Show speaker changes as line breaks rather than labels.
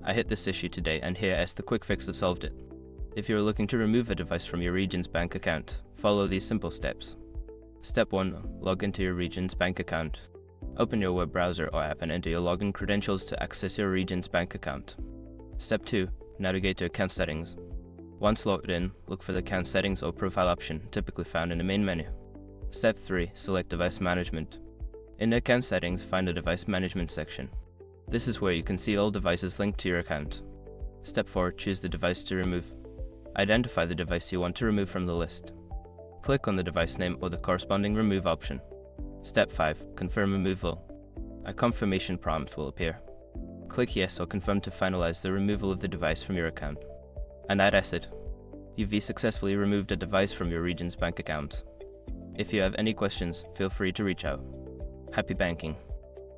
I hit this issue today and here is the quick fix that solved it. If you're looking to remove a device from your Regions Bank account, follow these simple steps. Step 1. Log into your Regions Bank account. Open your web browser or app and enter your login credentials to access your Regions Bank account. Step 2. Navigate to Account Settings. Once logged in, look for the Account Settings or Profile option, typically found in the main menu. Step 3. Select Device Management. In the Account Settings, find the Device Management section. This is where you can see all devices linked to your account. Step 4. Choose the device to remove. Identify the device you want to remove from the list. Click on the device name or the corresponding remove option. Step 5. Confirm removal. A confirmation prompt will appear. Click Yes or Confirm to finalize the removal of the device from your account. And that's it. You've successfully removed a device from your Regions Bank account. If you have any questions, feel free to reach out. Happy banking!